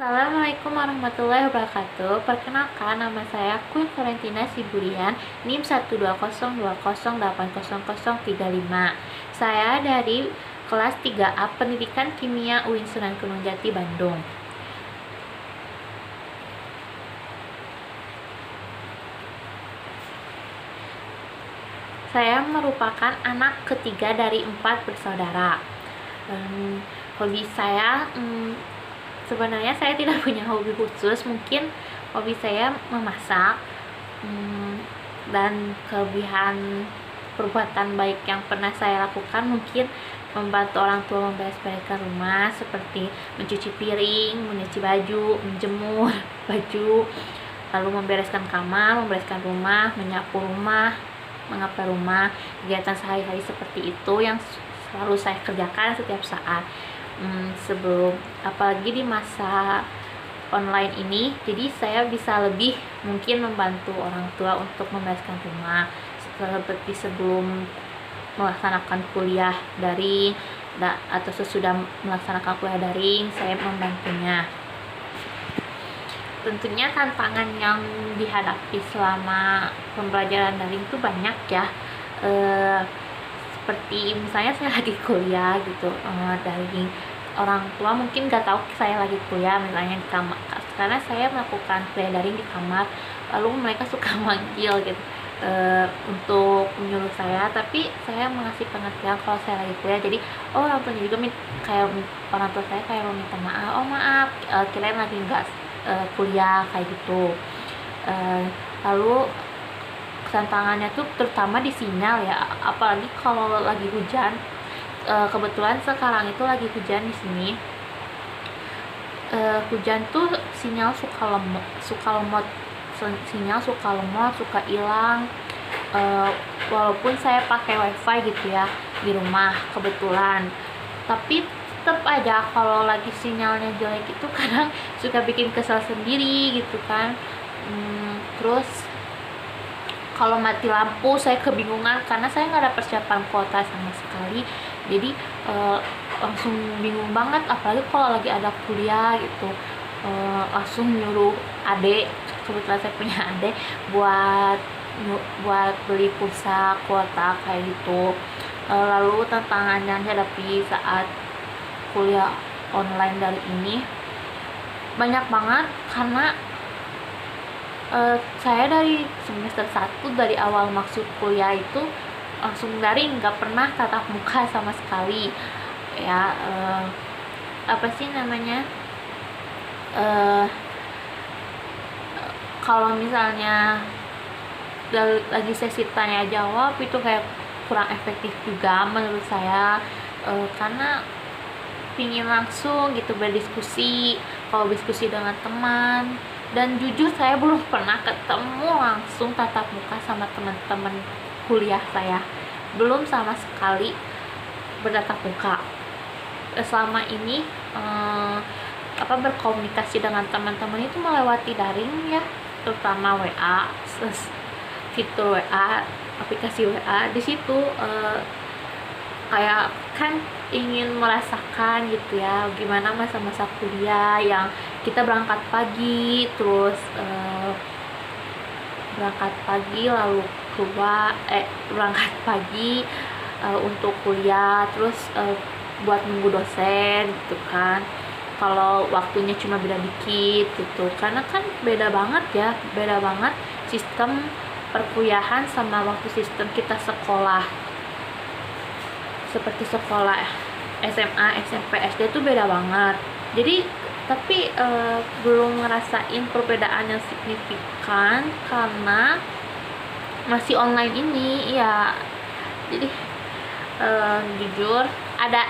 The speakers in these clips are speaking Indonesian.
Assalamualaikum warahmatullahi wabarakatuh. Perkenalkan, nama saya Queen Valentina Siburian, NIM 12020800035. Saya dari kelas 3A Pendidikan Kimia UIN Sunan Gunung Jati, Bandung. Saya merupakan anak ketiga dari 4 bersaudara. Hobi saya, sebenarnya saya tidak punya hobi khusus. Mungkin hobi saya memasak, dan kelebihan perbuatan baik yang pernah saya lakukan mungkin membantu orang tua memberes-bereskan rumah, seperti mencuci piring, mencuci baju, menjemur baju, lalu membereskan kamar, membereskan rumah, menyapu rumah, mengepel rumah. Kegiatan sehari-hari seperti itu yang selalu saya kerjakan setiap saat. Sebelum, apalagi di masa online ini, jadi saya bisa lebih mungkin membantu orang tua untuk membereskan rumah, seperti sebelum melaksanakan kuliah daring atau sesudah melaksanakan kuliah daring, saya membantunya. Tentunya tantangan yang dihadapi selama pembelajaran daring itu banyak ya. Seperti misalnya saya lagi kuliah gitu, daring, orang tua mungkin gak tahu saya lagi kuliah misalnya di kamar, karena saya melakukan kuliah daring di kamar, lalu mereka suka manggil gitu untuk menyuruh saya, tapi saya mengasih pengertian kalau saya lagi kuliah. Jadi orang tuanya juga kayak orang tua saya kayak meminta maaf, maaf, kirain lagi nggak kuliah, kayak gitu. Lalu tantangannya tuh terutama di sinyal ya, apalagi kalau lagi hujan. Kebetulan sekarang itu lagi hujan di sini. Hujan tuh sinyal suka lemot, sinyal suka lemot, suka hilang. Walaupun saya pakai wifi gitu ya di rumah kebetulan, tapi tetap aja kalau lagi sinyalnya jelek itu kadang suka bikin kesal sendiri gitu kan. Terus kalau mati lampu saya kebingungan karena saya nggak ada persiapan kuota sama sekali. Jadi langsung bingung banget, apalagi kalau lagi ada kuliah gitu. Langsung nyuruh adek, kebetulan saya punya adek, buat beli pulsa kuota kayak gitu. Lalu tantangan yang dihadapi saat kuliah online dari ini banyak banget, karena saya dari semester 1 dari awal maksud kuliah itu langsung daring, nggak pernah tatap muka sama sekali ya. Apa sih namanya, kalau misalnya lagi sesi tanya jawab itu kayak kurang efektif juga menurut saya, karena pingin langsung gitu berdiskusi, kalau diskusi dengan teman. Dan jujur saya belum pernah ketemu langsung tatap muka sama teman-teman kuliah saya, belum sama sekali bertatap muka. Selama ini berkomunikasi dengan teman-teman itu melewati daring ya, terutama WA, fitur WA, aplikasi WA. Di situ kayak kan ingin merasakan gitu ya gimana masa-masa kuliah yang kita berangkat pagi, terus berangkat pagi lalu keluar berangkat pagi untuk kuliah, terus buat nunggu dosen gitu kan, kalau waktunya cuma beda dikit gitu, karena kan beda banget sistem perkuliahan sama waktu sistem kita sekolah. Seperti sekolah SMA, SMP, SD itu beda banget. Jadi tapi belum ngerasain perbedaan yang signifikan karena masih online ini ya. Jadi jujur ada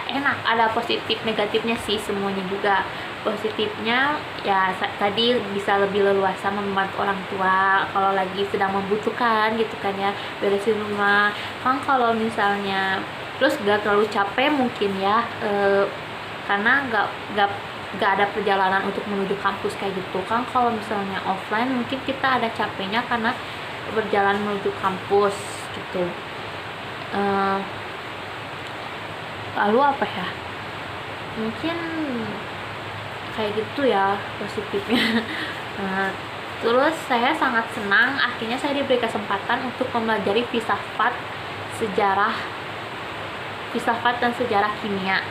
positif negatifnya sih, semuanya juga. Positifnya ya tadi bisa lebih leluasa membantu orang tua kalau lagi sedang membutuhkan gitu kan ya, beresin rumah kan. Kalau misalnya terus gak terlalu capek mungkin ya, karena gak ada perjalanan untuk menuju kampus kayak gitu kan. Kalau misalnya offline mungkin kita ada capeknya karena berjalan menuju kampus gitu. Lalu apa ya, mungkin kayak gitu ya positifnya. Nah, terus saya sangat senang akhirnya saya diberi kesempatan untuk mempelajari filsafat dan sejarah kimia.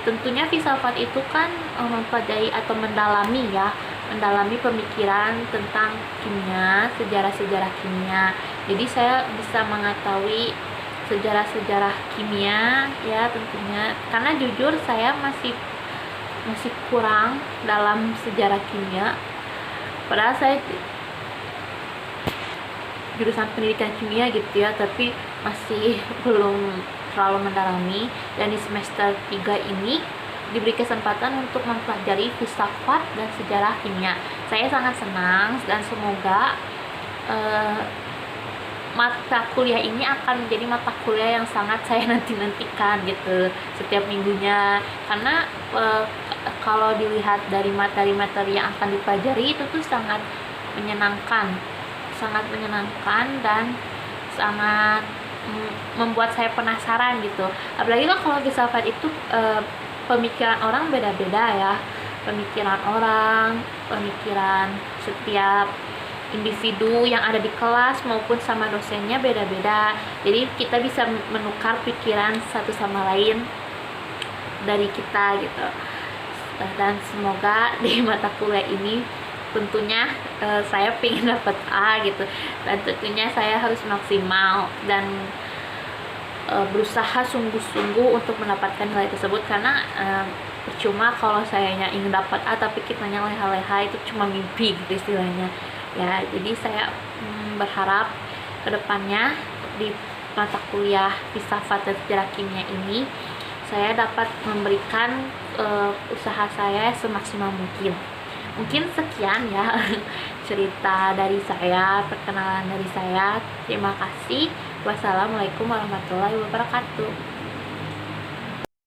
Tentunya filsafat itu kan mempelajari atau mendalami pemikiran tentang kimia, sejarah-sejarah kimia. Jadi saya bisa mengetahui sejarah-sejarah kimia ya tentunya, karena jujur saya masih kurang dalam sejarah kimia. Padahal saya jurusan pendidikan kimia gitu ya, tapi masih belum terlalu mendalami. Dan di semester 3 ini diberi kesempatan untuk mempelajari filsafat dan sejarah kimia. Saya sangat senang dan semoga mata kuliah ini akan menjadi mata kuliah yang sangat saya nantikan gitu setiap minggunya, karena kalau dilihat dari materi-materi yang akan dipelajari itu tuh sangat menyenangkan dan sangat membuat saya penasaran gitu. Apalagi kan kalau filsafat itu pemikiran orang beda-beda ya, pemikiran setiap individu yang ada di kelas maupun sama dosennya beda-beda. Jadi kita bisa menukar pikiran satu sama lain dari kita gitu. Dan semoga di mata kuliah ini tentunya saya pengen dapat A gitu, dan tentunya saya harus maksimal dan berusaha sungguh-sungguh untuk mendapatkan nilai tersebut, karena percuma kalau saya ingin dapat A tapi kitanya leha-leha, itu cuma mimpi gitu istilahnya ya. Jadi saya berharap kedepannya di mata kuliah filsafat dan sejarah kimia ini saya dapat memberikan usaha saya semaksimal mungkin. Mungkin sekian ya cerita dari saya, perkenalan dari saya. Terima kasih. Wassalamualaikum warahmatullahi wabarakatuh.